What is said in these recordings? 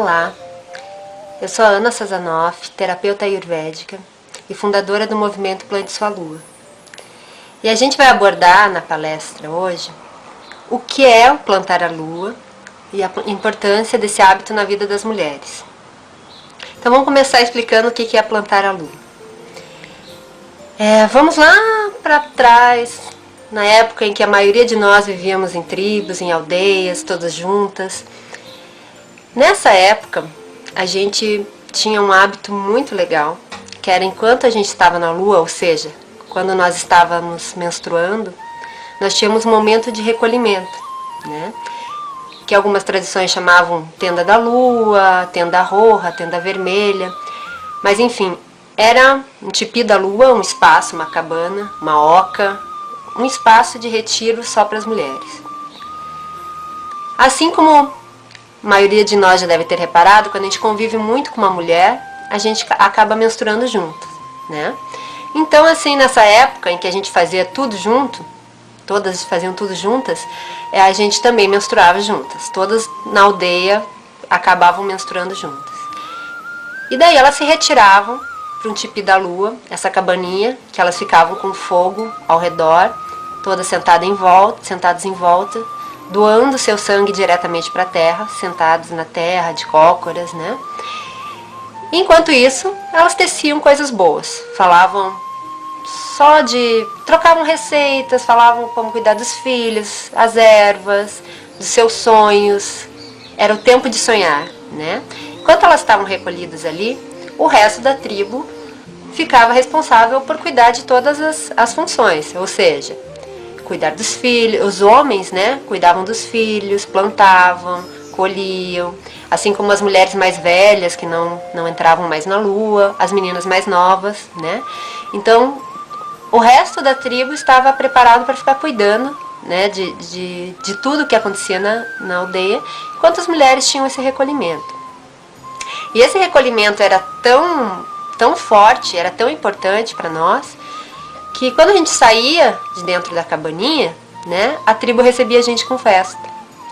Olá, eu sou a Ana Sazanoff, terapeuta ayurvédica e fundadora do movimento Plante Sua Lua. E a gente vai abordar na palestra hoje o que é o plantar a lua e a importância desse hábito na vida das mulheres. Então vamos começar explicando o que é plantar a lua. Vamos lá para trás, na época em que a maioria de nós vivíamos em tribos, em aldeias, todas juntas. Nessa época, a gente tinha um hábito muito legal, que era enquanto a gente estava na lua, ou seja, quando nós estávamos menstruando, nós tínhamos um momento de recolhimento, né? Que algumas tradições chamavam tenda da lua, tenda roja, tenda vermelha, mas enfim, era um tipi da lua, um espaço, uma cabana, uma oca, um espaço de retiro só para as mulheres. Assim como a maioria de nós já deve ter reparado, quando a gente convive muito com uma mulher, a gente acaba menstruando juntas, né? Então, assim, nessa época em que a gente fazia tudo junto, todas faziam tudo juntas, a gente também menstruava juntas. Todas na aldeia acabavam menstruando juntas. E daí elas se retiravam para um tipi da lua, essa cabaninha, que elas ficavam com fogo ao redor, todas sentadas em volta, doando seu sangue diretamente para a terra, sentadas na terra, de cócoras, né? Enquanto isso, elas teciam coisas boas, trocavam receitas, falavam como cuidar dos filhos, as ervas, dos seus sonhos. Era o tempo de sonhar, né? Enquanto elas estavam recolhidas ali, o resto da tribo ficava responsável por cuidar de todas as funções, ou seja, cuidar dos filhos, os homens, né, cuidavam dos filhos, plantavam, colhiam, assim como as mulheres mais velhas que não entravam mais na lua, as meninas mais novas, né? Então, o resto da tribo estava preparado para ficar cuidando, né, de tudo que acontecia na aldeia, enquanto as mulheres tinham esse recolhimento. E esse recolhimento era tão forte, era tão importante para nós, que quando a gente saía de dentro da cabaninha, né, a tribo recebia a gente com festa,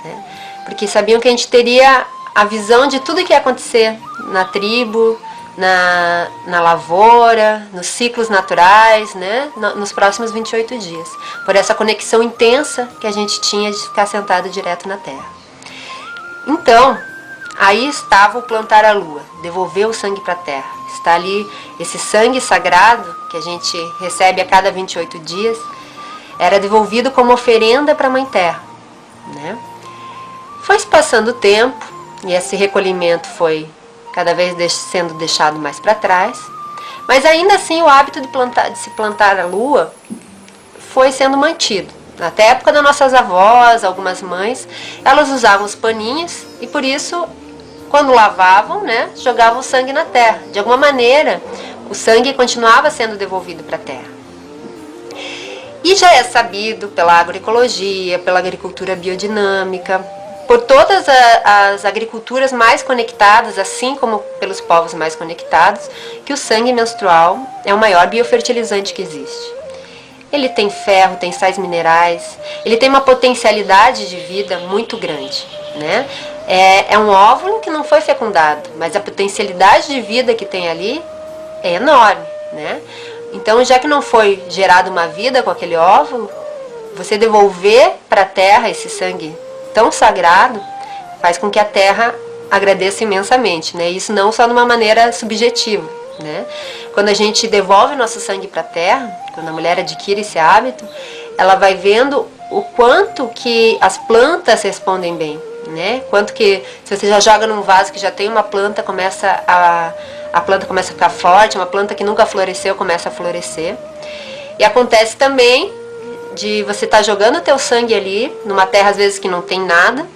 né, porque sabiam que a gente teria a visão de tudo que ia acontecer na tribo, na lavoura, nos ciclos naturais, né, nos próximos 28 dias, por essa conexão intensa que a gente tinha de ficar sentado direto na terra. Então, aí estava o plantar a lua, devolver o sangue para a terra. Está ali esse sangue sagrado que a gente recebe a cada 28 dias, era devolvido como oferenda para a Mãe Terra, né? Foi se passando o tempo e esse recolhimento foi cada vez sendo deixado mais para trás, mas ainda assim o hábito de se plantar a lua foi sendo mantido. Até a época das nossas avós, algumas mães, elas usavam os paninhos e por isso, quando lavavam, né, jogavam o sangue na terra. De alguma maneira, o sangue continuava sendo devolvido para a terra. E já é sabido pela agroecologia, pela agricultura biodinâmica, por todas as agriculturas mais conectadas, assim como pelos povos mais conectados, que o sangue menstrual é o maior biofertilizante que existe. Ele tem ferro, tem sais minerais, ele tem uma potencialidade de vida muito grande, né? É um óvulo que não foi fecundado, mas a potencialidade de vida que tem ali é enorme, né? Então, já que não foi gerada uma vida com aquele óvulo, você devolver para a terra esse sangue tão sagrado faz com que a terra agradeça imensamente, né? Isso não só de uma maneira subjetiva, né? Quando a gente devolve nosso sangue para a terra, quando a mulher adquire esse hábito, ela vai vendo o quanto que as plantas respondem bem, né? Quanto que, se você já joga num vaso que já tem uma planta, a planta começa a ficar forte, uma planta que nunca floresceu começa a florescer. E acontece também de você estar jogando o teu sangue ali, numa terra às vezes que não tem nada,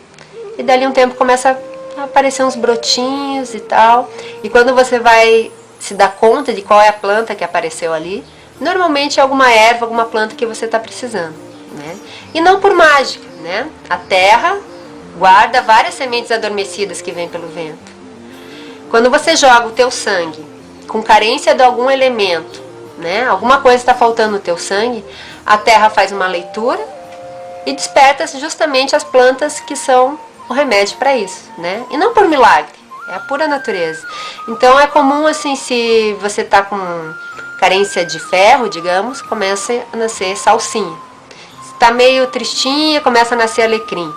e dali um tempo começa a aparecer uns brotinhos e tal, e quando você vai se dar conta de qual é a planta que apareceu ali, normalmente é alguma erva, alguma planta que você está precisando, né? E não por mágica, né? A terra guarda várias sementes adormecidas que vêm pelo vento. Quando você joga o teu sangue com carência de algum elemento, né? Alguma coisa está faltando no teu sangue, a terra faz uma leitura e desperta justamente as plantas que são o remédio para isso, né? E não por milagre, É a pura natureza. Então é comum assim, se você está com carência de ferro, digamos, começa a nascer salsinha. Se está meio tristinha, começa a nascer alecrim.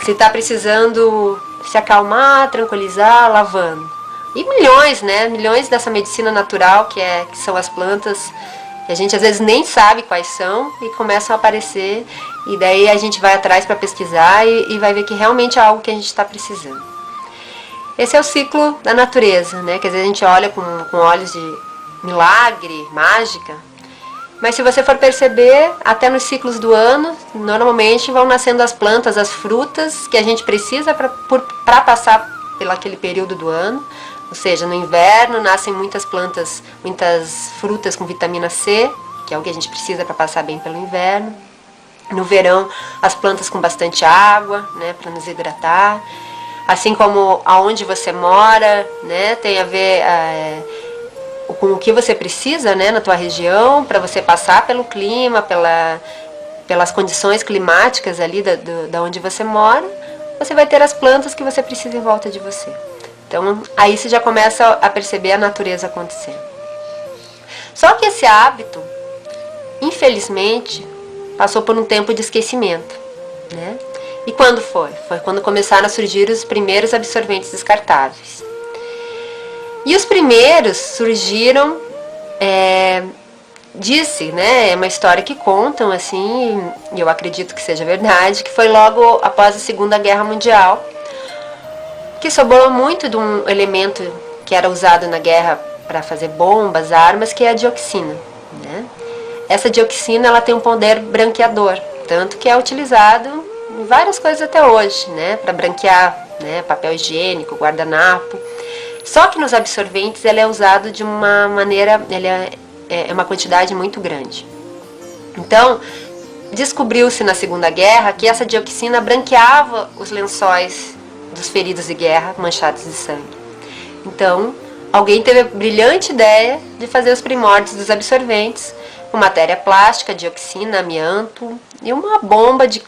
Se está precisando se acalmar, tranquilizar, lavanda. E milhões, né? Milhões dessa medicina natural que são as plantas que a gente às vezes nem sabe quais são e começam a aparecer. E daí a gente vai atrás para pesquisar e vai ver que realmente é algo que a gente está precisando. Esse é o ciclo da natureza, né? Quer dizer, a gente olha com olhos de milagre, mágica. Mas se você for perceber, até nos ciclos do ano, normalmente vão nascendo as plantas, as frutas que a gente precisa para passar pelo aquele período do ano. Ou seja, no inverno nascem muitas plantas, muitas frutas com vitamina C, que é o que a gente precisa para passar bem pelo inverno. No verão, as plantas com bastante água, né, para nos hidratar. Assim como aonde você mora, né, tem a ver com o que você precisa, né, na tua região, para você passar pelo clima, pelas condições climáticas ali da onde você mora, você vai ter as plantas que você precisa em volta de você. Então, aí você já começa a perceber a natureza acontecendo. Só que esse hábito, infelizmente, passou por um tempo de esquecimento, né? E quando foi? Foi quando começaram a surgir os primeiros absorventes descartáveis. E os primeiros surgiram, disse, né, é uma história que contam, assim, e eu acredito que seja verdade, que foi logo após a Segunda Guerra Mundial, que sobrou muito de um elemento que era usado na guerra para fazer bombas, armas, que é a dioxina, né? Essa dioxina, ela tem um poder branqueador, tanto que é utilizado em várias coisas até hoje, né, para branquear, né, papel higiênico, guardanapo. Só que nos absorventes ele é usado de uma maneira, ele é uma quantidade muito grande. Então, descobriu-se na Segunda Guerra que essa dioxina branqueava os lençóis dos feridos de guerra manchados de sangue. Então, alguém teve a brilhante ideia de fazer os primórdios dos absorventes com matéria plástica, dioxina, amianto e uma bomba de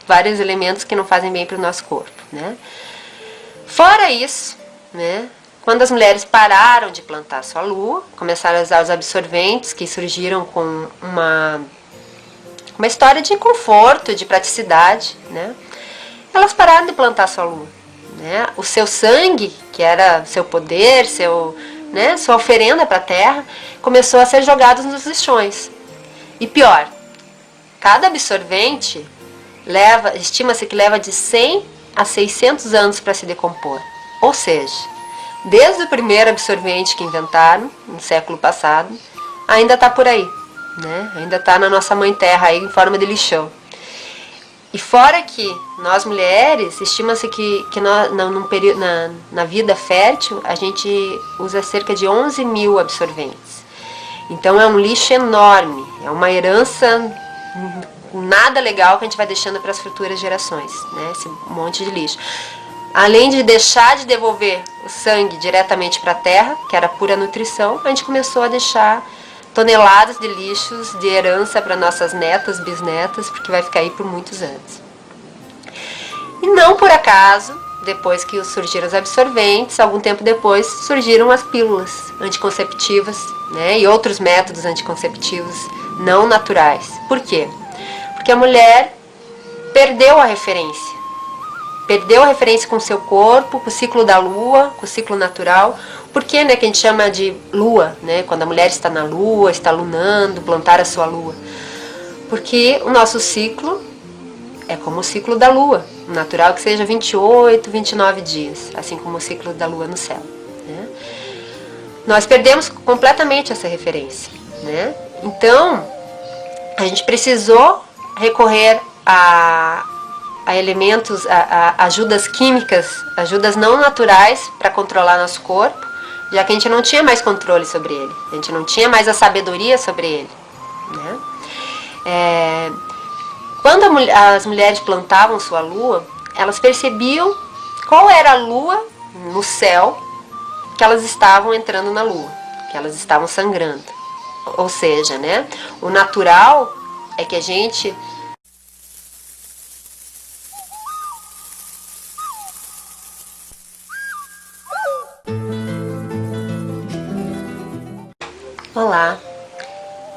vários elementos que não fazem bem para o nosso corpo, né? Fora isso, né, quando as mulheres pararam de plantar sua lua, começaram a usar os absorventes que surgiram com uma história de conforto, de praticidade, né? Elas pararam de plantar sua lua, né? O seu sangue, que era seu poder, né, sua oferenda para a terra, começou a ser jogado nos lixões. E pior, cada absorvente estima-se que leva de 100 a 600 anos para se decompor. Ou seja, desde o primeiro absorvente que inventaram, no século passado, ainda está por aí, né? Ainda está na nossa mãe terra aí, em forma de lixão. E fora que nós mulheres, estima-se que na vida fértil, a gente usa cerca de 11 mil absorventes. Então é um lixo enorme, é uma herança nada legal que a gente vai deixando para as futuras gerações, né? Esse monte de lixo. Além de deixar de devolver o sangue diretamente para a terra, que era pura nutrição, a gente começou a deixar toneladas de lixos de herança para nossas netas, bisnetas, porque vai ficar aí por muitos anos. E não por acaso, depois que surgiram os absorventes, algum tempo depois surgiram as pílulas anticonceptivas, né, e outros métodos anticonceptivos não naturais. Por quê? Porque a mulher perdeu a referência. Perdeu a referência com o seu corpo, com o ciclo da lua, com o ciclo natural. Por que, né, que a gente chama de lua, né? Quando a mulher está na lua, está lunando, plantar a sua lua. Porque o nosso ciclo é como o ciclo da lua, natural que seja 28, 29 dias, assim como o ciclo da lua no céu, né? Nós perdemos completamente essa referência, né? Então, a gente precisou recorrer a elementos, a ajudas químicas, ajudas não naturais para controlar nosso corpo, já que a gente não tinha mais controle sobre ele, a gente não tinha mais a sabedoria sobre ele, né? Quando as mulheres plantavam sua lua, elas percebiam qual era a lua no céu que elas estavam entrando na lua, que elas estavam sangrando. Ou seja, né, o natural é que a gente Olá,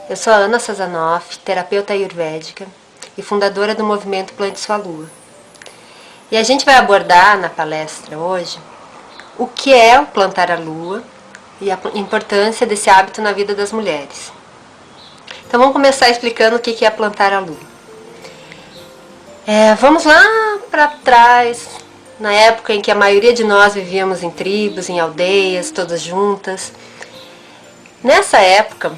eu sou a Ana Sazanoff, terapeuta ayurvédica e fundadora do movimento Plante Sua Lua. E a gente vai abordar na palestra hoje o que é o plantar a lua e a importância desse hábito na vida das mulheres. Então vamos começar explicando o que é plantar a lua. Vamos lá para trás, na época em que a maioria de nós vivíamos em tribos, em aldeias, todas juntas. Nessa época,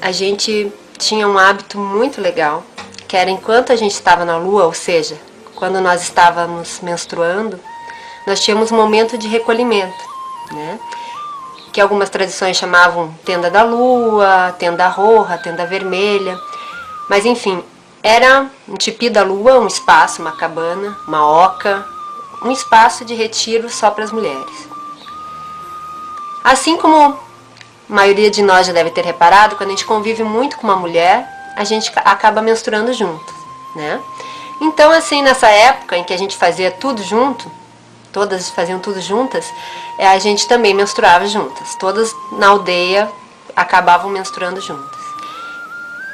a gente tinha um hábito muito legal, que era enquanto a gente estava na lua, ou seja, quando nós estávamos menstruando, nós tínhamos um momento de recolhimento, né? Que algumas tradições chamavam tenda da lua, tenda roja, tenda vermelha, mas enfim, era um tipi da lua, um espaço, uma cabana, uma oca, um espaço de retiro só para as mulheres. Assim como a maioria de nós já deve ter reparado, quando a gente convive muito com uma mulher, a gente acaba menstruando junto, né? Então, assim, nessa época em que a gente fazia tudo junto, todas faziam tudo juntas, a gente também menstruava juntas. Todas na aldeia acabavam menstruando juntas.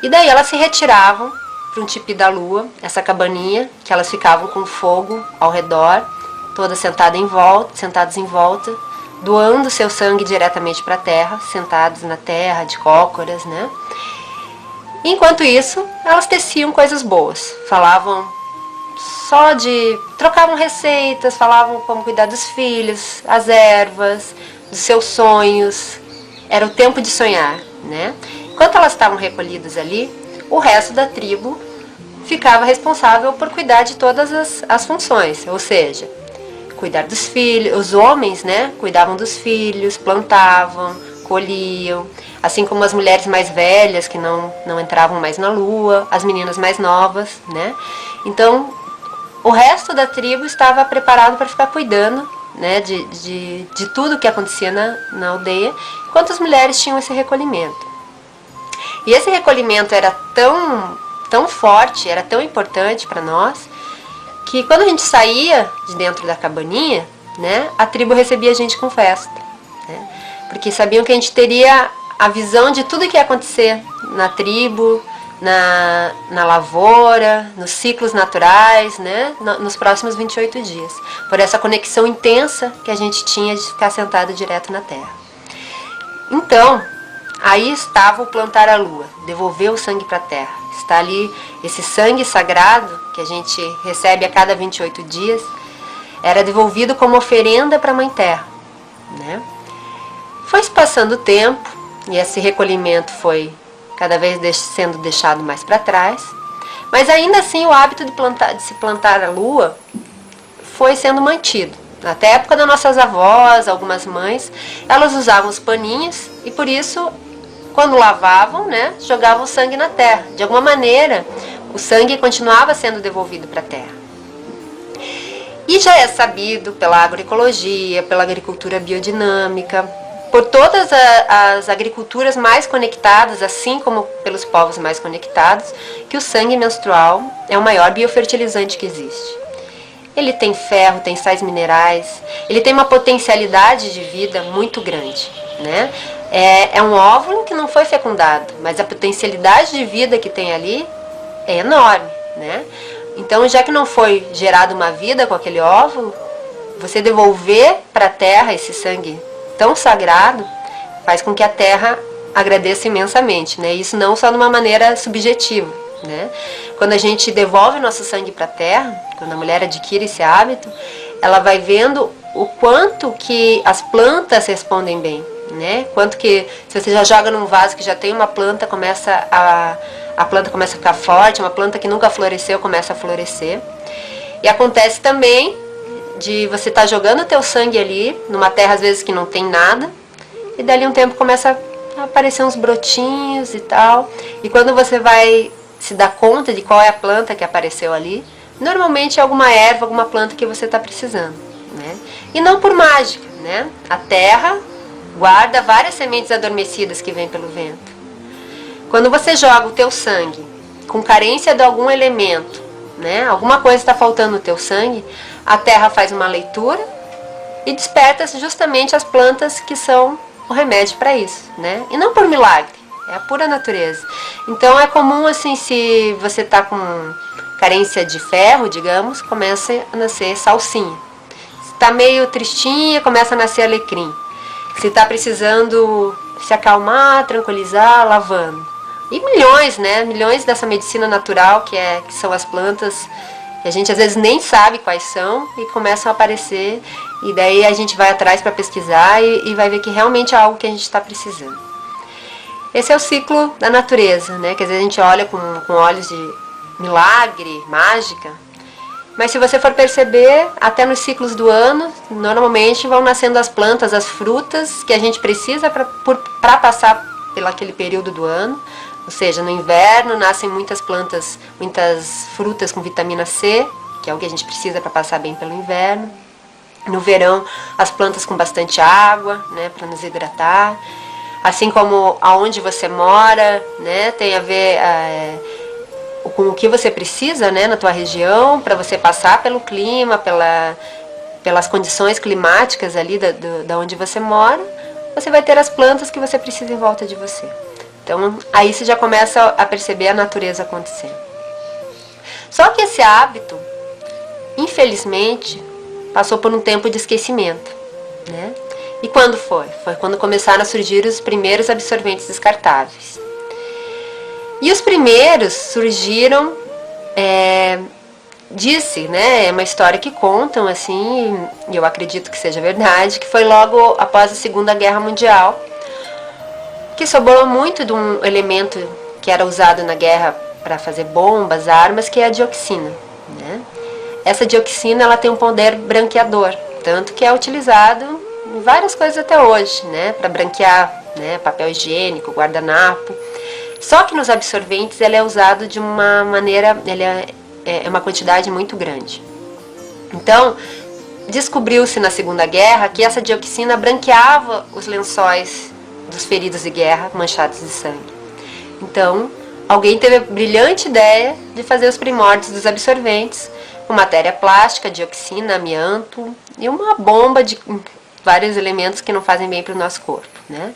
E daí elas se retiravam para um tipi da lua, essa cabaninha, que elas ficavam com fogo ao redor, todas sentadas em volta, doando seu sangue diretamente para a terra, sentadas na terra, de cócoras, né? Enquanto isso, elas teciam coisas boas, trocavam receitas, falavam como cuidar dos filhos, as ervas, dos seus sonhos. Era o tempo de sonhar, né? Enquanto elas estavam recolhidas ali, o resto da tribo ficava responsável por cuidar de todas as funções, ou seja, cuidar dos filhos, os homens, né, cuidavam dos filhos, plantavam, colhiam, assim como as mulheres mais velhas que não entravam mais na lua, as meninas mais novas, né? Então, o resto da tribo estava preparado para ficar cuidando, né, de tudo que acontecia na aldeia, enquanto as mulheres tinham esse recolhimento. E esse recolhimento era tão forte, era tão importante para nós, que quando a gente saía de dentro da cabaninha, né, a tribo recebia a gente com festa, né, porque sabiam que a gente teria a visão de tudo que ia acontecer na tribo, na lavoura, nos ciclos naturais, né, nos próximos 28 dias, por essa conexão intensa que a gente tinha de ficar sentado direto na terra. Então, aí estava o plantar a lua, devolver o sangue para a terra. Está ali esse sangue sagrado que a gente recebe a cada 28 dias, era devolvido como oferenda para a Mãe Terra, né? Foi se passando o tempo e esse recolhimento foi cada vez sendo deixado mais para trás, mas ainda assim o hábito de se plantar a lua foi sendo mantido. Até a época das nossas avós, algumas mães, elas usavam os paninhos e por isso, quando lavavam, né, jogavam o sangue na terra. De alguma maneira, o sangue continuava sendo devolvido para a terra. E já é sabido pela agroecologia, pela agricultura biodinâmica, por todas as agriculturas mais conectadas, assim como pelos povos mais conectados, que o sangue menstrual é o maior biofertilizante que existe. Ele tem ferro, tem sais minerais, ele tem uma potencialidade de vida muito grande, né? É um óvulo que não foi fecundado, mas a potencialidade de vida que tem ali é enorme, né? Então, já que não foi gerada uma vida com aquele óvulo, você devolver para a terra esse sangue tão sagrado faz com que a terra agradeça imensamente, né? Isso não só de uma maneira subjetiva, né? Quando a gente devolve nosso sangue para a terra, quando a mulher adquire esse hábito, ela vai vendo o quanto que as plantas respondem bem, né? Quanto que, se você já joga num vaso que já tem uma planta, a planta começa a ficar forte, uma planta que nunca floresceu começa a florescer. E acontece também de você estar jogando o teu sangue ali, numa terra às vezes que não tem nada, e dali um tempo começa a aparecer uns brotinhos e tal, e quando você vai se dar conta de qual é a planta que apareceu ali, normalmente é alguma erva, alguma planta que você está precisando, né? E não por mágica, né? A terra guarda várias sementes adormecidas que vêm pelo vento. Quando você joga o teu sangue com carência de algum elemento, né? Alguma coisa está faltando no teu sangue, a terra faz uma leitura e desperta justamente as plantas que são o remédio para isso, né? E não por milagre, É a pura natureza. Então é comum assim, se você está com carência de ferro, digamos, começa a nascer salsinha. Se está meio tristinha, começa a nascer alecrim. Se está precisando se acalmar, tranquilizar, lavanda. E milhões, né? Milhões dessa medicina natural que são as plantas que a gente às vezes nem sabe quais são e começam a aparecer. E daí a gente vai atrás para pesquisar e vai ver que realmente é algo que a gente está precisando. Esse é o ciclo da natureza, né? Que às vezes a gente olha com olhos de milagre, mágica. Mas se você for perceber, até nos ciclos do ano, normalmente vão nascendo as plantas, as frutas que a gente precisa para passar pelo aquele período do ano. Ou seja, no inverno nascem muitas plantas, muitas frutas com vitamina C, que é o que a gente precisa para passar bem pelo inverno. No verão, as plantas com bastante água, né, para nos hidratar. Assim como aonde você mora, né, tem a ver com o que você precisa, né, na tua região, para você passar pelo clima, pelas condições climáticas ali da onde você mora, você vai ter as plantas que você precisa em volta de você. Então, aí você já começa a perceber a natureza acontecendo. Só que esse hábito, infelizmente, passou por um tempo de esquecimento, né? E quando foi? Foi quando começaram a surgir os primeiros absorventes descartáveis. E os primeiros surgiram, disse, né, é uma história que contam, assim, e eu acredito que seja verdade, que foi logo após a Segunda Guerra Mundial, que sobrou muito de um elemento que era usado na guerra para fazer bombas, armas, que é a dioxina, né? Essa dioxina, ela tem um poder branqueador, tanto que é utilizado em várias coisas até hoje, né, para branquear, né, papel higiênico, guardanapo. Só que nos absorventes ele é usado de uma maneira, ele é uma quantidade muito grande. Então, descobriu-se na Segunda Guerra que essa dioxina branqueava os lençóis dos feridos de guerra manchados de sangue. Então, alguém teve a brilhante ideia de fazer os primórdios dos absorventes com matéria plástica, dioxina, amianto e uma bomba de vários elementos que não fazem bem para o nosso corpo, né?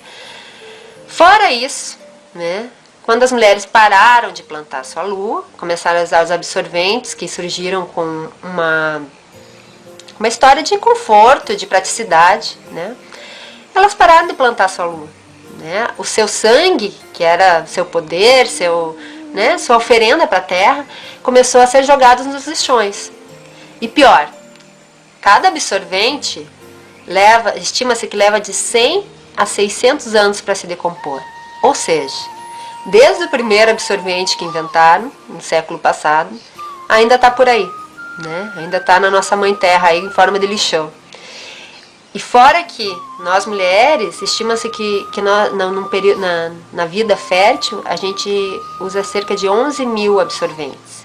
Fora isso, né, quando as mulheres pararam de plantar sua lua, começaram a usar os absorventes que surgiram com uma história de conforto, de praticidade, né? Elas pararam de plantar sua lua, né? O seu sangue, que era seu poder, né, sua oferenda para a terra, começou a ser jogado nos lixões. E pior, cada absorvente estima-se que leva de 100 a 600 anos para se decompor. Ou seja, desde o primeiro absorvente que inventaram, no século passado, ainda está por aí, né? Ainda está na nossa mãe terra aí, em forma de lixão. E fora que nós mulheres, estima-se que na vida fértil, a gente usa cerca de 11 mil absorventes.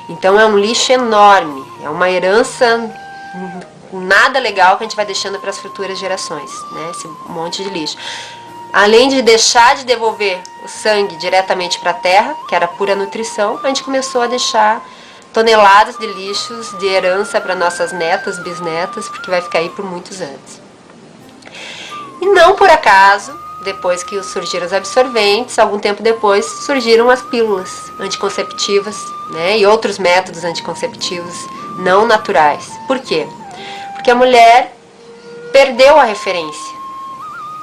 Então é um lixo enorme, é uma herança nada legal que a gente vai deixando para as futuras gerações, né? Esse monte de lixo. Além de deixar de devolver o sangue diretamente para a terra, que era pura nutrição, a gente começou a deixar toneladas de lixos de herança para nossas netas, bisnetas, porque vai ficar aí por muitos anos. E não por acaso, depois que surgiram os absorventes, algum tempo depois surgiram as pílulas anticonceptivas, né, e outros métodos anticonceptivos não naturais. Por quê? Porque a mulher perdeu a referência.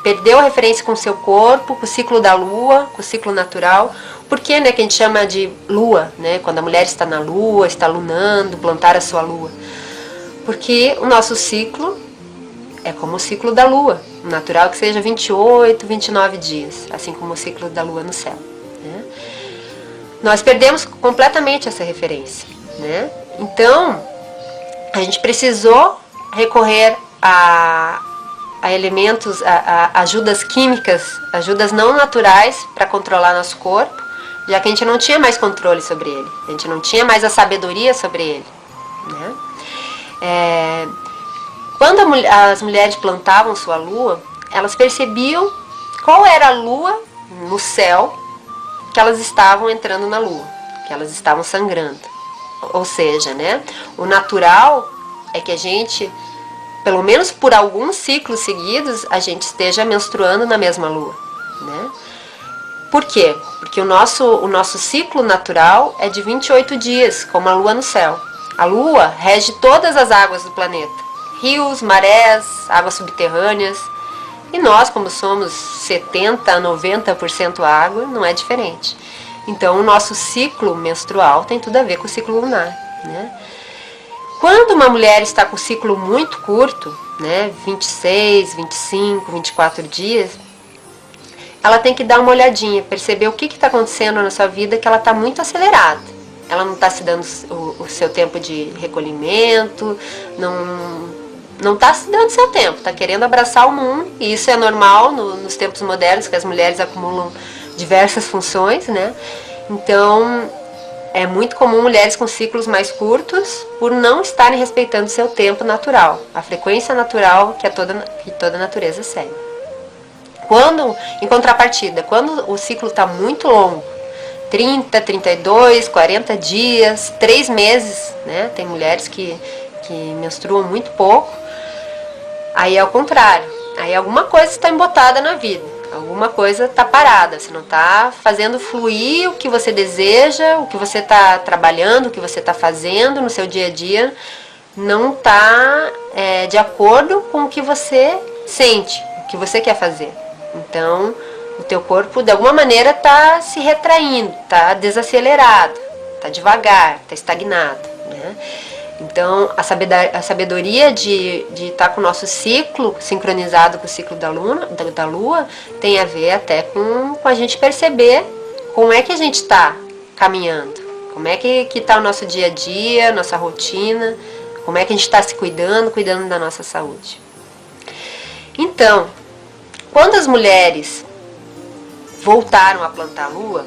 Perdeu a referência com o seu corpo, com o ciclo da lua, com o ciclo natural. Por que, né, que a gente chama de lua, né? Quando a mulher está na lua, está lunando, plantar a sua lua. Porque o nosso ciclo é como o ciclo da lua, natural que seja 28, 29 dias, assim como o ciclo da lua no céu, né? Nós perdemos completamente essa referência, né? Então, a gente precisou recorrer a elementos, a ajudas químicas, ajudas não naturais para controlar nosso corpo, já que a gente não tinha mais controle sobre ele, a gente não tinha mais a sabedoria sobre ele, né? Quando as mulheres plantavam sua lua, elas percebiam qual era a lua no céu que elas estavam entrando na lua, que elas estavam sangrando. Ou seja, né, o natural é que a gente, pelo menos por alguns ciclos seguidos, a gente esteja menstruando na mesma lua, né? Por quê? Porque o nosso ciclo natural é de 28 dias, como a lua no céu. A lua rege todas as águas do planeta. Rios, marés, águas subterrâneas. E nós, como somos 70% a 90% água, não é diferente. Então, o nosso ciclo menstrual tem tudo a ver com o ciclo lunar, né? Quando uma mulher está com um ciclo muito curto, né, 26, 25, 24 dias, ela tem que dar uma olhadinha, perceber o que está acontecendo na sua vida, que ela está muito acelerada. Ela não está se dando o seu tempo de recolhimento, não está se dando seu tempo, está querendo abraçar o mundo, e isso é normal nos tempos modernos, que as mulheres acumulam diversas funções, né? Então, é muito comum mulheres com ciclos mais curtos por não estarem respeitando seu tempo natural, a frequência natural que toda a natureza segue. Em contrapartida, quando o ciclo está muito longo, 30, 32, 40 dias, 3 meses, né? Tem mulheres que menstruam muito pouco. Aí é o contrário, aí alguma coisa está embotada na vida, alguma coisa está parada, você não está fazendo fluir o que você deseja, o que você está trabalhando, o que você está fazendo no seu dia a dia, não está de acordo com o que você sente, o que você quer fazer. Então, o teu corpo de alguma maneira está se retraindo, está desacelerado, está devagar, está estagnado, né? Então, a sabedoria de estar com o nosso ciclo sincronizado com o ciclo da Lua tem a ver até com a gente perceber como é que a gente está caminhando, como é que está o nosso dia a dia, nossa rotina, como é que a gente está se cuidando da nossa saúde. Então, quando as mulheres voltaram a plantar a Lua,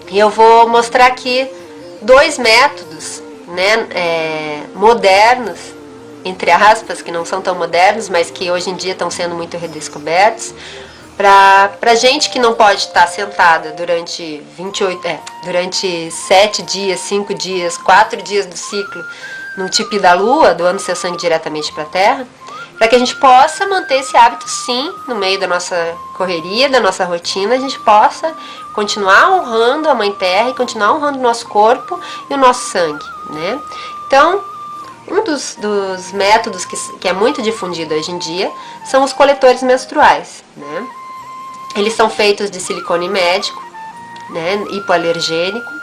e eu vou mostrar aqui 2 métodos, né, modernos, entre aspas, que não são tão modernos, mas que hoje em dia estão sendo muito redescobertos, para gente que não pode estar sentada durante 7 dias, 5 dias, 4 dias do ciclo no tipi da Lua, doando seu sangue diretamente para a Terra, para que a gente possa manter esse hábito, sim, no meio da nossa correria, da nossa rotina, a gente possa continuar honrando a Mãe Terra e continuar honrando o nosso corpo e o nosso sangue, né? Então, um dos métodos que é muito difundido hoje em dia são os coletores menstruais, né? Eles são feitos de silicone médico, né, hipoalergênico.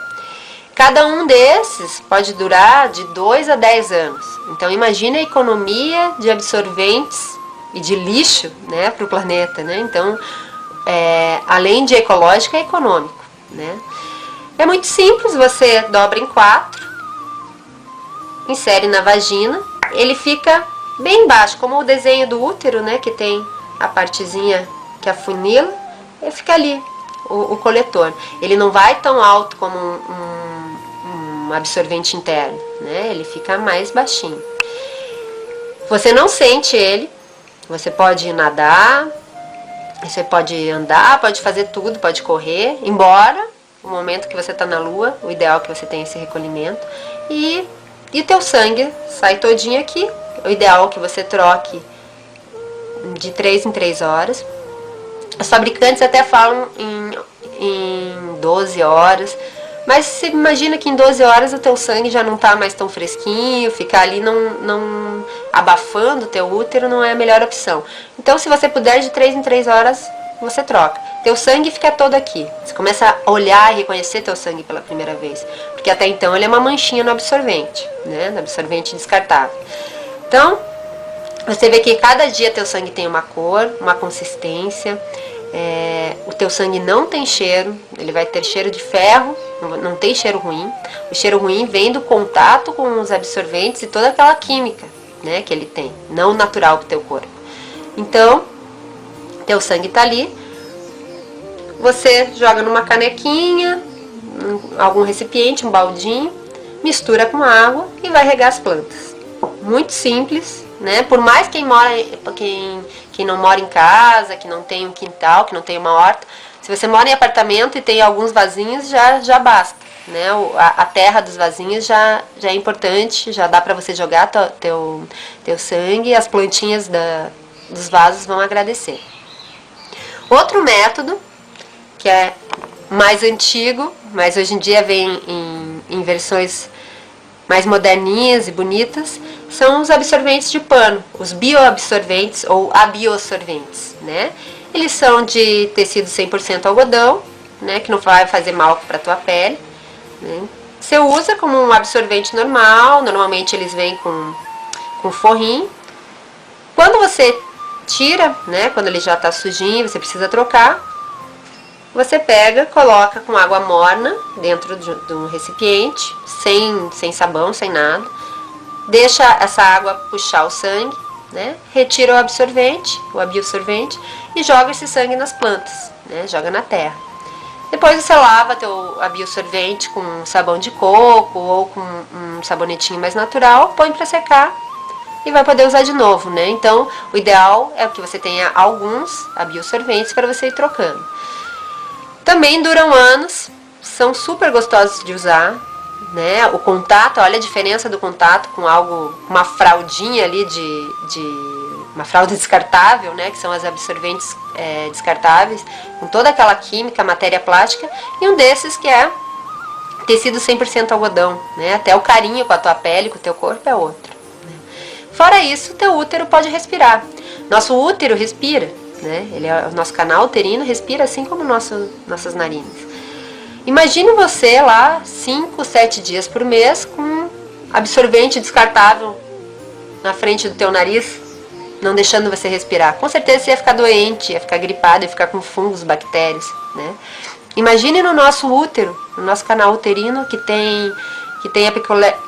Cada um desses pode durar de 2 a 10 anos. Então, imagine a economia de absorventes e de lixo, né, para o planeta, né? Então, além de ecológico, é econômico, né? É muito simples, você dobra em 4, insere na vagina, ele fica bem embaixo, como o desenho do útero, né, que tem a partezinha que afunila, ele fica ali, o coletor. Ele não vai tão alto como um absorvente interno, né? Ele fica mais baixinho. Você não sente ele, você pode nadar, você pode andar, pode fazer tudo, pode correr, embora no momento que você está na Lua, o ideal é que você tenha esse recolhimento, e o teu sangue sai todinho aqui. O ideal é que você troque de 3 em 3 horas. Os fabricantes até falam em 12 horas, mas você imagina que em 12 horas o teu sangue já não está mais tão fresquinho, ficar ali não abafando o teu útero não é a melhor opção. Então, se você puder, de 3 em 3 horas, você troca. Teu sangue fica todo aqui. Você começa a olhar e reconhecer teu sangue pela primeira vez, porque até então ele é uma manchinha no absorvente, né? No absorvente descartável. Então, você vê que cada dia teu sangue tem uma cor, uma consistência. O teu sangue não tem cheiro, ele vai ter cheiro de ferro, não tem cheiro ruim. O cheiro ruim vem do contato com os absorventes e toda aquela química, né, que ele tem, não natural pro teu corpo. Então, teu sangue tá ali, você joga numa canequinha, algum recipiente, um baldinho, mistura com água e vai regar as plantas. Muito simples, né? Por mais quem não mora em casa, que não tem um quintal, que não tem uma horta, se você mora em apartamento e tem alguns vasinhos, já basta, né? A terra dos vasinhos já é importante, já dá para você jogar teu sangue e as plantinhas dos vasos vão agradecer. Outro método que é mais antigo, mas hoje em dia vem em versões mais moderninhas e bonitas, são os absorventes de pano, os bioabsorventes ou absorventes, né? Eles são de tecido 100% algodão, né, que não vai fazer mal para a tua pele, né? Você usa como um absorvente normal, normalmente eles vêm com forrinho. Quando você tira, né, quando ele já está sujinho, você precisa trocar, você pega, coloca com água morna dentro de um recipiente, sem sabão, sem nada, deixa essa água puxar o sangue, né, retira o absorvente e joga esse sangue nas plantas, né, joga na terra. Depois você lava teu absorvente com sabão de coco ou com um sabonetinho mais natural, põe para secar e vai poder usar de novo, né? Então, o ideal é que você tenha alguns absorventes para você ir trocando. Também duram anos, são super gostosos de usar, né? O contato, olha a diferença do contato com algo, uma fraldinha ali uma fralda descartável, né, que são as absorventes descartáveis, com toda aquela química, matéria plástica, e um desses que é tecido 100% algodão, né, até o carinho com a tua pele, com o teu corpo é outro. Né. Fora isso, o teu útero pode respirar. Nosso útero respira, né, o nosso canal uterino respira assim como nossas narinas. Imagine você lá 5, 7 dias por mês com absorvente descartável na frente do teu nariz, não deixando você respirar. Com certeza você ia ficar doente, ia ficar gripado, ia ficar com fungos, bactérias, né? Imagine no nosso útero, no nosso canal uterino, que tem a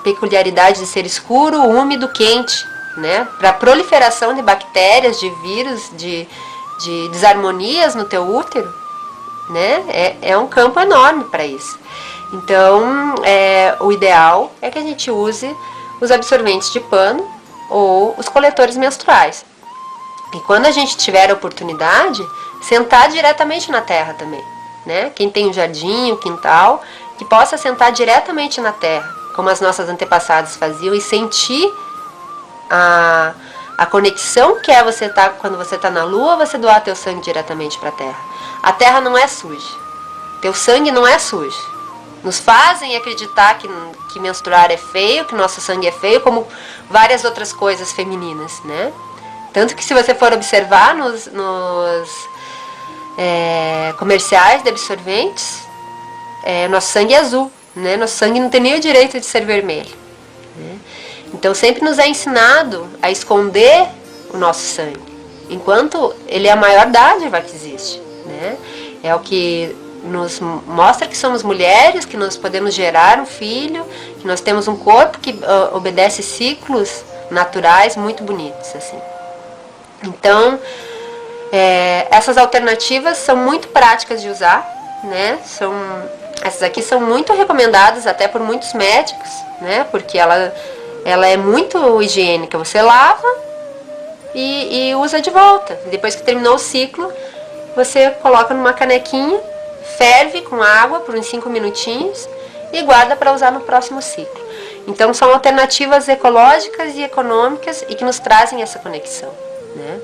peculiaridade de ser escuro, úmido, quente, né? Para proliferação de bactérias, de vírus, de desarmonias no teu útero, né? É um campo enorme para isso. Então, o ideal é que a gente use os absorventes de pano ou os coletores menstruais. E quando a gente tiver a oportunidade, sentar diretamente na terra também, né? Quem tem um jardim, um quintal, que possa sentar diretamente na terra, como as nossas antepassadas faziam, e sentir a conexão que é você quando você está na lua, você doar teu sangue diretamente para a terra. A terra não é suja, teu sangue não é sujo. Nos fazem acreditar que menstruar é feio, que nosso sangue é feio, como várias outras coisas femininas, né? Tanto que se você for observar nos comerciais de absorventes, nosso sangue é azul, né? Nosso sangue não tem nem o direito de ser vermelho, né? Então sempre nos é ensinado a esconder o nosso sangue, enquanto ele é a maior dádiva que existe, né? É o que nos mostra que somos mulheres, que nós podemos gerar um filho, que nós temos um corpo que obedece ciclos naturais muito bonitos, assim. Então, essas alternativas são muito práticas de usar, né? Essas aqui são muito recomendadas até por muitos médicos, né? Porque ela é muito higiênica. Você lava e usa de volta. Depois que terminou o ciclo, você coloca numa canequinha, ferve com água por uns 5 minutinhos e guarda para usar no próximo ciclo. Então são alternativas ecológicas e econômicas e que nos trazem essa conexão, né?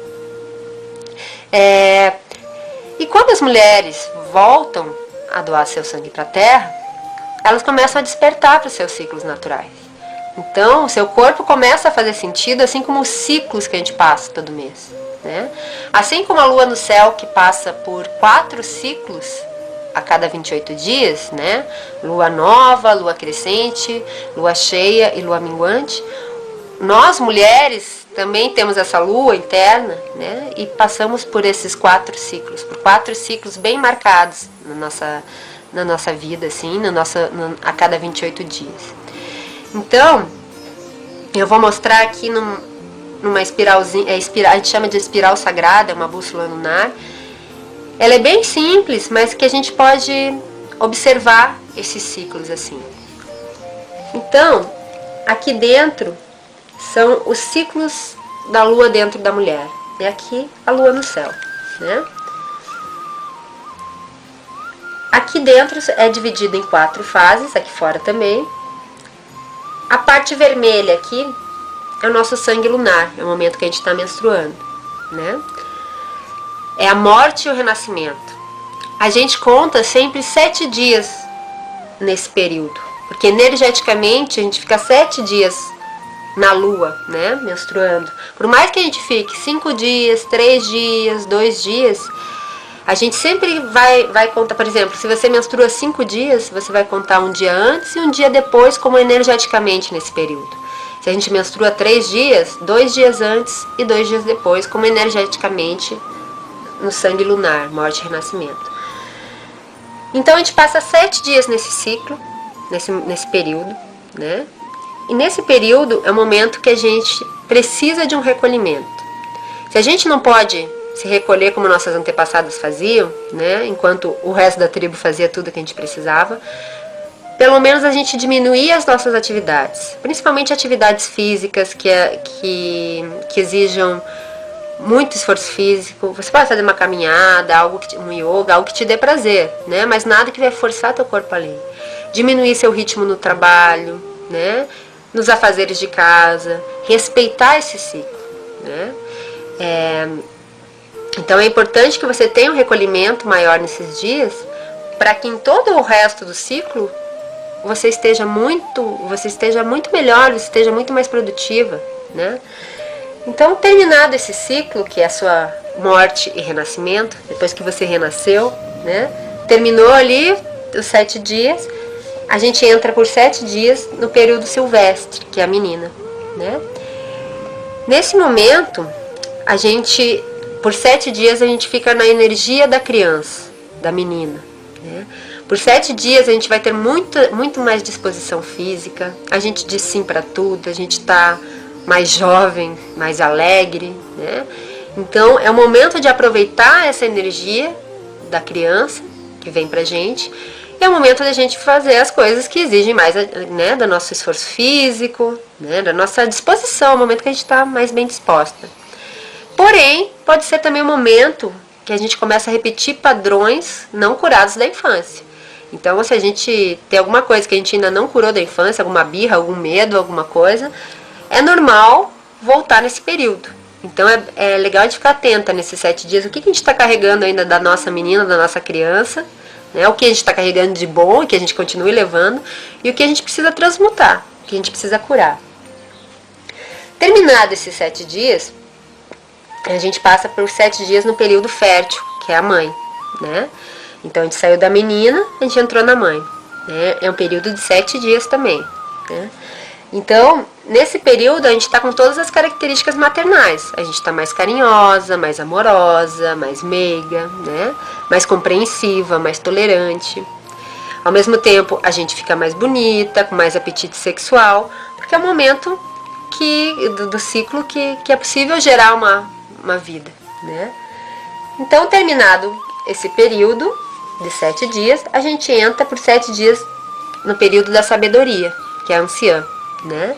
E quando as mulheres voltam a doar seu sangue para a terra, elas começam a despertar para os seus ciclos naturais. Então o seu corpo começa a fazer sentido, assim como os ciclos que a gente passa todo mês, né? Assim como a lua no céu, que passa por 4 ciclos a cada 28 dias, né? Lua nova, lua crescente, lua cheia e lua minguante. Nós, mulheres, também temos essa lua interna, né? E passamos por esses 4 ciclos, por 4 ciclos bem marcados na nossa vida, assim, a cada 28 dias. Então, eu vou mostrar aqui numa espiralzinha, a gente chama de espiral sagrada, é uma bússola lunar. Ela é bem simples, mas que a gente pode observar esses ciclos assim. Então, aqui dentro são os ciclos da lua dentro da mulher. E aqui a lua no céu, né? Aqui dentro é dividido em 4 fases, aqui fora também. A parte vermelha aqui é o nosso sangue lunar, é o momento que a gente está menstruando, né? É a morte e o renascimento. a gente conta sempre 7 dias nesse período, porque energeticamente a gente fica 7 dias na lua, né, menstruando. Por mais que a gente fique 5 dias, 3 dias, 2 dias, a gente sempre vai contar, por exemplo, se você menstrua 5 dias, você vai contar um dia antes e um dia depois, como energeticamente nesse período. Se a gente menstrua 3 dias, 2 dias antes e 2 dias depois, como energeticamente no sangue lunar, morte e renascimento. Então a gente passa 7 dias nesse ciclo, nesse período, né? E nesse período é o momento que a gente precisa de um recolhimento. Se a gente não pode se recolher como nossas antepassadas faziam, né, enquanto o resto da tribo fazia tudo que a gente precisava, pelo menos a gente diminuir as nossas atividades, principalmente atividades físicas que exijam muito esforço físico. Você pode fazer uma caminhada, um yoga, algo que te dê prazer, né, mas nada que vai forçar teu corpo ali. Diminuir seu ritmo no trabalho, né, nos afazeres de casa, respeitar esse ciclo, né. Então é importante que você tenha um recolhimento maior nesses dias, para que em todo o resto do ciclo você esteja muito melhor, você esteja muito mais produtiva, né? Então, terminado esse ciclo, que é a sua morte e renascimento, depois que você renasceu, né? Terminou ali os 7 dias, a gente entra por 7 dias no período silvestre, que é a menina, né? Nesse momento, por 7 dias a gente fica na energia da criança, da menina, né? Por 7 dias a gente vai ter muito mais disposição física, a gente diz sim para tudo, a gente está mais jovem, mais alegre, né? Então é o momento de aproveitar essa energia da criança que vem pra gente, e é o momento da gente fazer as coisas que exigem mais, né, do nosso esforço físico, né, da nossa disposição, é o momento que a gente está mais bem disposta. Porém, pode ser também um momento que a gente começa a repetir padrões não curados da infância. Então, se a gente tem alguma coisa que a gente ainda não curou da infância, alguma birra, algum medo, alguma coisa, é normal voltar nesse período. Então, é legal de ficar atenta nesses 7 dias. O que a gente está carregando ainda da nossa menina, da nossa criança, né? O que a gente está carregando de bom e que a gente continue levando, e o que a gente precisa transmutar, o que a gente precisa curar. Terminado esses 7 dias, a gente passa por 7 dias no período fértil, que é a mãe, né? Então a gente saiu da menina, a gente entrou na mãe, né? É um período de 7 dias também, né? Então, nesse período a gente está com todas as características maternais. A gente está mais carinhosa, mais amorosa, mais meiga, né? Mais compreensiva, mais tolerante. Ao mesmo tempo, a gente fica mais bonita, com mais apetite sexual, porque é o momento do ciclo que é possível gerar uma vida, né? Então, terminado esse período de 7 dias, a gente entra por 7 dias no período da sabedoria, que é a anciã, né?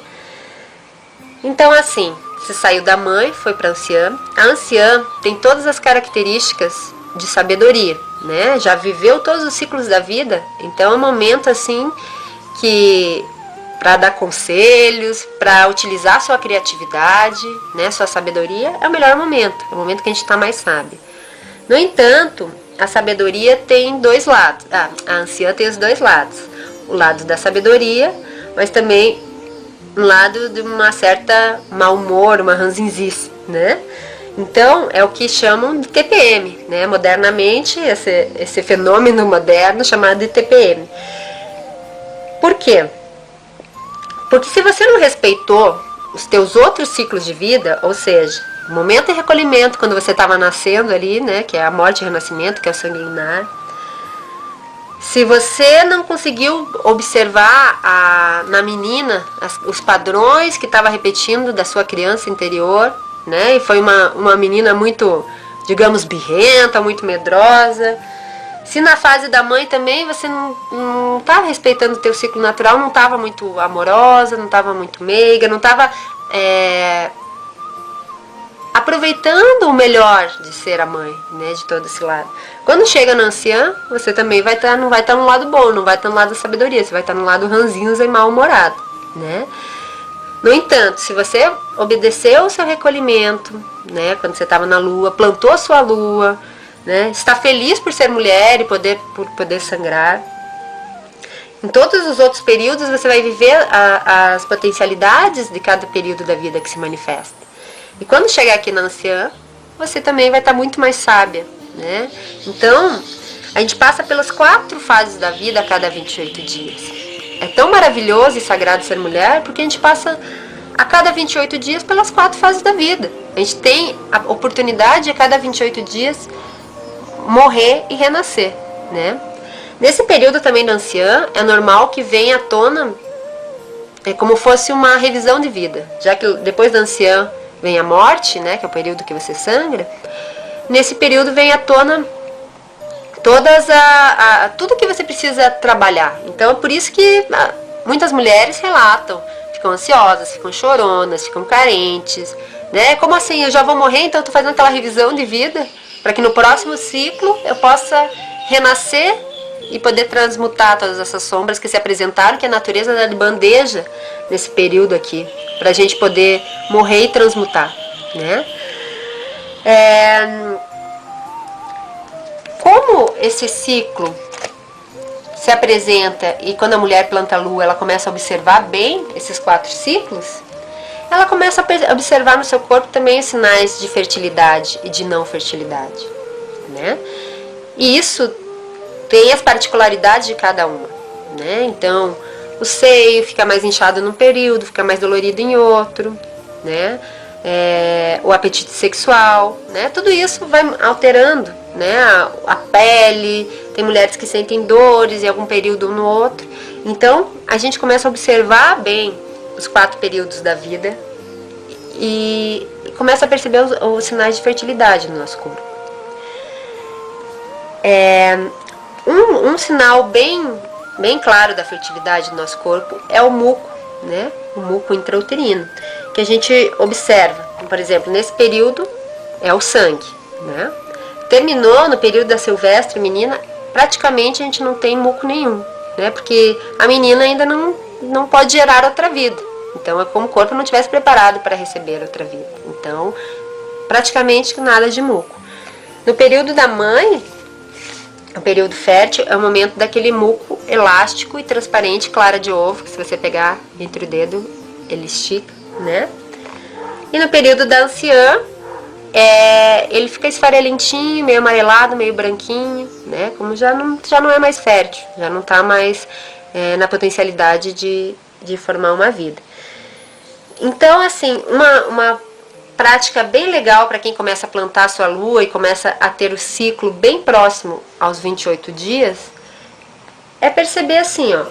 Então, assim, você saiu da mãe, foi para a anciã tem todas as características de sabedoria, né? Já viveu todos os ciclos da vida, então é um momento assim que para dar conselhos, para utilizar sua criatividade, né, sua sabedoria, é o melhor momento, é o momento que a gente está mais sábio. No entanto, a sabedoria tem 2 lados, a anciã tem os 2 lados, o lado da sabedoria, mas também um lado de uma certa mau humor, uma ranzinzice, né? Então, é o que chamam de TPM, né? Modernamente, esse fenômeno moderno chamado de TPM. Por quê? Porque se você não respeitou os teus outros ciclos de vida, ou seja, o momento de recolhimento, quando você estava nascendo ali, né, que é a morte e renascimento, que é o sangue lunar, se você não conseguiu observar na menina os padrões que estava repetindo da sua criança interior, né, e foi uma menina muito, digamos, birrenta, muito medrosa. Se na fase da mãe também você não estava respeitando o teu ciclo natural, não estava muito amorosa, não estava muito meiga, não estava aproveitando o melhor de ser a mãe, né, de todo esse lado. Quando chega na anciã, você também não vai estar no lado bom, não vai estar no lado da sabedoria, você vai estar no lado ranzinza e mal-humorado, né? No entanto, se você obedeceu o seu recolhimento, né, quando você estava na lua, plantou a sua lua, né? Está feliz por ser mulher e por poder sangrar. Em todos os outros períodos você vai viver as potencialidades de cada período da vida que se manifesta. E quando chegar aqui na anciã, você também vai estar muito mais sábia, né? Então, a gente passa pelas 4 fases da vida a cada 28 dias. É tão maravilhoso e sagrado ser mulher, porque a gente passa a cada 28 dias pelas 4 fases da vida. A gente tem a oportunidade de a cada 28 dias morrer e renascer, né? Nesse período também da anciã, é normal que venha à tona como fosse uma revisão de vida. Já que depois da anciã vem a morte, né, que é o período que você sangra, nesse período vem à tona tudo que você precisa trabalhar. Então é por isso que muitas mulheres relatam, ficam ansiosas, ficam choronas, ficam carentes, né? Como assim, eu já vou morrer, então eu estou fazendo aquela revisão de vida para que no próximo ciclo eu possa renascer e poder transmutar todas essas sombras que se apresentaram, que a natureza dá de bandeja nesse período aqui, para a gente poder morrer e transmutar, né? Como esse ciclo se apresenta e quando a mulher planta a lua, ela começa a observar bem esses 4 ciclos, ela começa a observar no seu corpo também os sinais de fertilidade e de não fertilidade, né? E isso tem as particularidades de cada uma, né? Então, o seio fica mais inchado num período, fica mais dolorido em outro, né? O apetite sexual, né? Tudo isso vai alterando, né? A pele, tem mulheres que sentem dores em algum período ou no outro. Então, a gente começa a observar bem os 4 períodos da vida e começa a perceber os sinais de fertilidade no nosso corpo. Um sinal bem claro da fertilidade do nosso corpo é o muco, né? O muco intrauterino, que a gente observa. Por exemplo, nesse período é o sangue, né? Terminou no período da silvestre menina, praticamente a gente não tem muco nenhum, né? Porque a menina ainda não pode gerar outra vida. Então é como o corpo não estivesse preparado para receber outra vida. Então, praticamente nada de muco. No período da mãe, o período fértil é o momento daquele muco elástico e transparente, clara de ovo, que se você pegar entre o dedo, ele estica, né? E no período da anciã, ele fica esfarelentinho, meio amarelado, meio branquinho, né? Como já não é mais fértil, já não está mais na potencialidade de formar uma vida. Então, assim, uma prática bem legal para quem começa a plantar a sua lua e começa a ter o ciclo bem próximo aos 28 dias, é perceber assim, ó,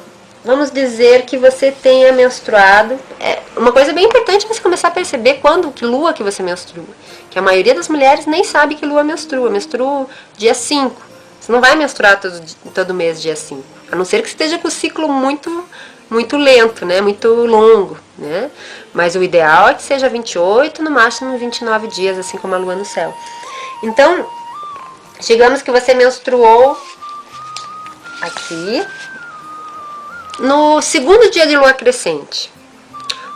vamos dizer que você tenha menstruado. Uma coisa bem importante é você começar a perceber que lua que você menstrua. Que a maioria das mulheres nem sabe que lua menstrua. Menstrua dia 5. Você não vai menstruar todo mês dia 5. A não ser que esteja com o ciclo muito lento, né? Muito longo, né? Mas o ideal é que seja 28, no máximo 29 dias, assim como a lua no céu. Então, digamos que você menstruou aqui no segundo dia de lua crescente.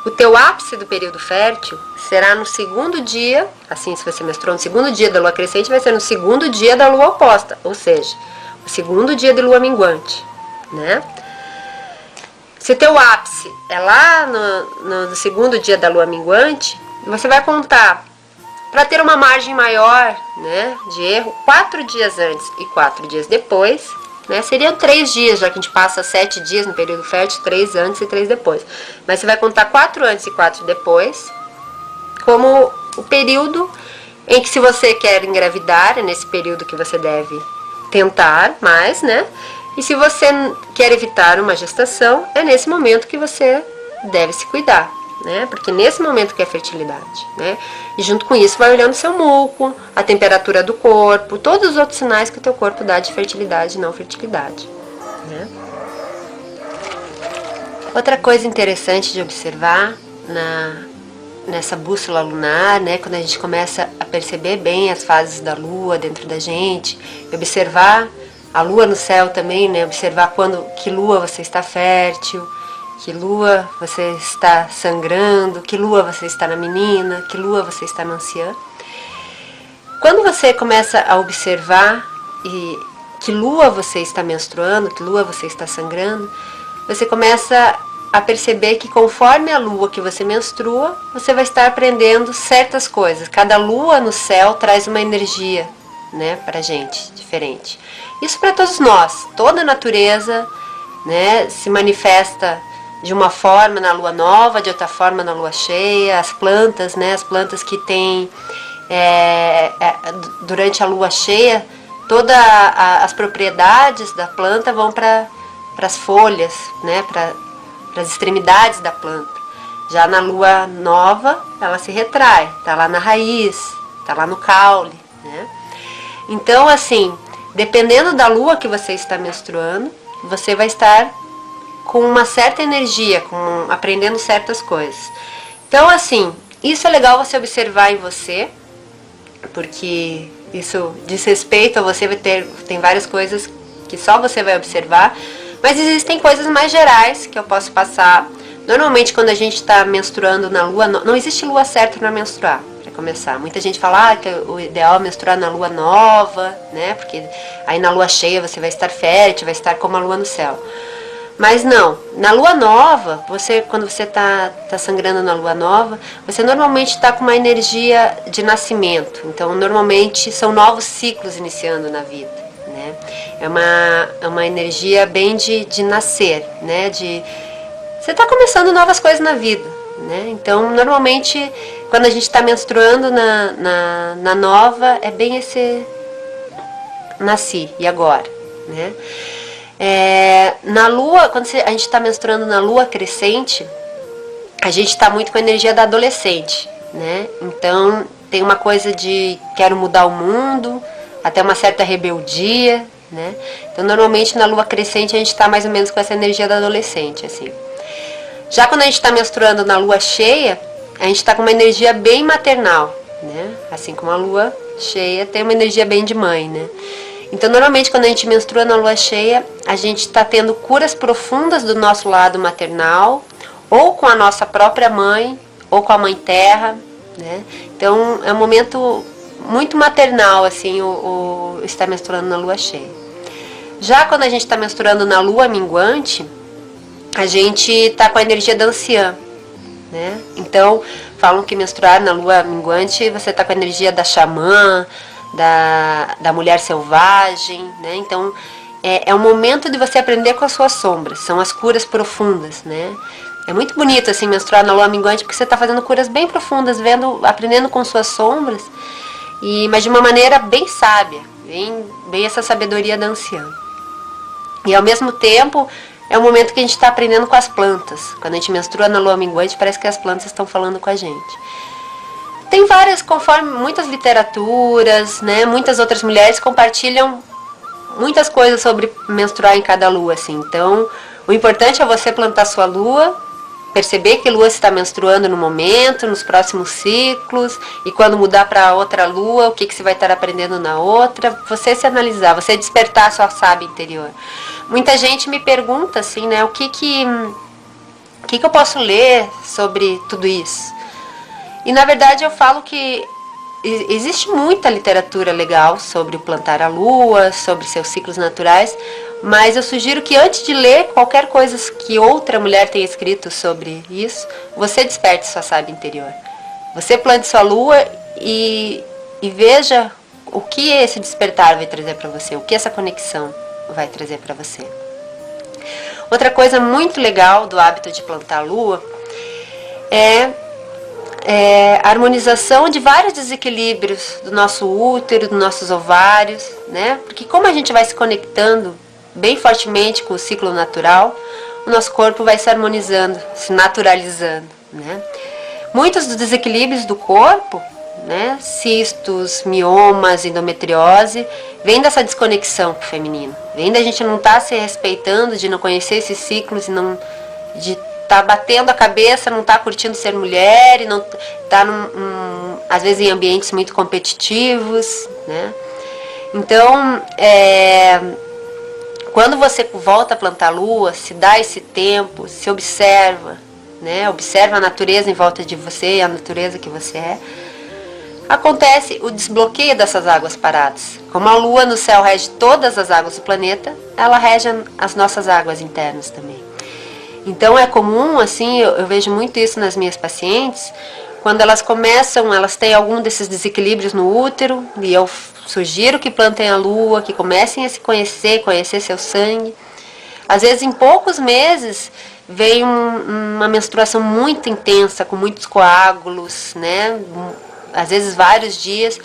O teu ápice do período fértil será no segundo dia, assim, se você menstruou no segundo dia da lua crescente, vai ser no segundo dia da lua oposta, ou seja, o segundo dia de lua minguante, né? Se o teu ápice é lá no segundo dia da lua minguante, você vai contar, para ter uma margem maior, né, de erro, 4 dias antes e 4 dias depois, né, seriam 3 dias, já que a gente passa 7 dias no período fértil, 3 antes e 3 depois. Mas você vai contar 4 antes e 4 depois, como o período em que, se você quer engravidar, é nesse período que você deve tentar mais, né? E se você quer evitar uma gestação, é nesse momento que você deve se cuidar, né? Porque nesse momento que é fertilidade, né? E junto com isso vai olhando seu muco, a temperatura do corpo, todos os outros sinais que o teu corpo dá de fertilidade e não fertilidade, né? Outra coisa interessante de observar nessa bússola lunar, né? Quando a gente começa a perceber bem as fases da lua dentro da gente, observar a lua no céu também, né? Observar que lua você está fértil, que lua você está sangrando, que lua você está na menina, que lua você está na anciã. Quando você começa a observar que lua você está menstruando, que lua você está sangrando, você começa a perceber que conforme a lua que você menstrua, você vai estar aprendendo certas coisas. Cada lua no céu traz uma energia, né, pra gente, diferente. Isso para todos nós. Toda a natureza, né, se manifesta de uma forma na lua nova, de outra forma na lua cheia. As plantas, né, as plantas que têm durante a lua cheia, todas as propriedades da planta vão para as folhas, né, para as extremidades da planta. Já na lua nova, ela se retrai, está lá na raiz, está lá no caule, né? Então, assim, dependendo da lua que você está menstruando, você vai estar com uma certa energia, aprendendo certas coisas. Então, assim, isso é legal você observar em você, porque isso diz respeito a você, tem várias coisas que só você vai observar, mas existem coisas mais gerais que eu posso passar. Normalmente quando a gente está menstruando na lua, não existe lua certa para menstruar, para começar. Muita gente fala que o ideal é menstruar na lua nova, né? Porque aí na lua cheia você vai estar fértil, vai estar como a lua no céu. Mas não, na lua nova, quando você está sangrando na lua nova, você normalmente está com uma energia de nascimento. Então, normalmente são novos ciclos iniciando na vida, né? É uma energia bem de nascer, né? Você está começando novas coisas na vida, né? Então, normalmente, quando a gente está menstruando na nova, é bem esse nasci, e agora, né? Na lua, quando a gente está menstruando na lua crescente, a gente está muito com a energia da adolescente, né? Então tem uma coisa de quero mudar o mundo, até uma certa rebeldia, né? Então normalmente na lua crescente a gente está mais ou menos com essa energia da adolescente, assim. Já quando a gente está menstruando na lua cheia, a gente está com uma energia bem maternal, né? Assim como a lua cheia tem uma energia bem de mãe, né? Então, normalmente, quando a gente menstrua na lua cheia, a gente está tendo curas profundas do nosso lado maternal, ou com a nossa própria mãe, ou com a mãe terra, né? Então, é um momento muito maternal, assim, o estar menstruando na lua cheia. Já quando a gente está menstruando na lua minguante, a gente está com a energia da anciã, né? Então, falam que menstruar na lua minguante, você está com a energia da xamã, da mulher selvagem, né? Então é um momento de você aprender com as suas sombras, são as curas profundas, né? É muito bonito assim menstruar na lua minguante, porque você está fazendo curas bem profundas, aprendendo com suas sombras, mas de uma maneira bem sábia, bem essa sabedoria da anciã. E ao mesmo tempo é um momento que a gente está aprendendo com as plantas. Quando a gente menstrua na lua minguante, parece que as plantas estão falando com a gente. Tem várias, conforme muitas literaturas, né? Muitas outras mulheres compartilham muitas coisas sobre menstruar em cada lua, assim. Então, o importante é você plantar sua lua, perceber que lua você está menstruando no momento, nos próximos ciclos, e quando mudar para outra lua, o que você vai estar aprendendo na outra, você se analisar, você despertar a sua sábia interior. Muita gente me pergunta, assim, né? O que eu posso ler sobre tudo isso? E na verdade eu falo que existe muita literatura legal sobre o plantar a lua, sobre seus ciclos naturais, mas eu sugiro que antes de ler qualquer coisa que outra mulher tenha escrito sobre isso, você desperte sua sábia interior. Você plante sua lua e veja o que esse despertar vai trazer para você, o que essa conexão vai trazer para você. Outra coisa muito legal do hábito de plantar a lua é a harmonização de vários desequilíbrios do nosso útero, dos nossos ovários, né? Porque como a gente vai se conectando bem fortemente com o ciclo natural, o nosso corpo vai se harmonizando, se naturalizando, né? Muitos dos desequilíbrios do corpo, né? Cistos, miomas, endometriose, vem dessa desconexão com o feminino. Vem da gente não estar se respeitando, de não conhecer esses ciclos, de tá batendo a cabeça, não tá curtindo ser mulher, e não tá às vezes em ambientes muito competitivos, né? Então, quando você volta a plantar a lua, se dá esse tempo, se observa, né? Observa a natureza em volta de você, a natureza que você é. acontece o desbloqueio dessas águas paradas. Como a Lua no céu rege todas as águas do planeta, ela rege as nossas águas internas também. Então é comum, assim, eu vejo muito isso nas minhas pacientes, quando elas começam, elas têm algum desses desequilíbrios no útero, e eu sugiro que plantem a Lua, que comecem a se conhecer, conhecer seu sangue. Às vezes, em poucos meses, vem uma menstruação muito intensa, com muitos coágulos, né? Às vezes vários dias.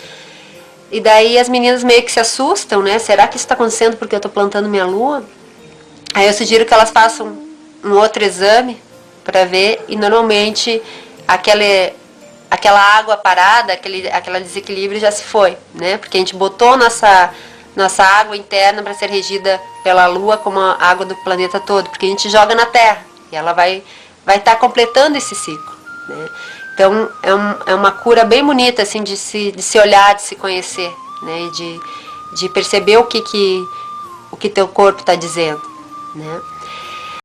E daí as meninas meio que se assustam, né? Será que isso está acontecendo porque eu estou plantando minha Lua? Aí eu sugiro que elas façam um outro exame para ver, e normalmente aquela água parada, aquele desequilíbrio já se foi, né? Porque a gente botou nossa água interna para ser regida pela Lua como a água do planeta todo, porque a gente joga na Terra e ela vai estar completando esse ciclo, né? Então é uma cura bem bonita, assim, de se olhar, de se conhecer, né? De perceber o que teu corpo está dizendo, né?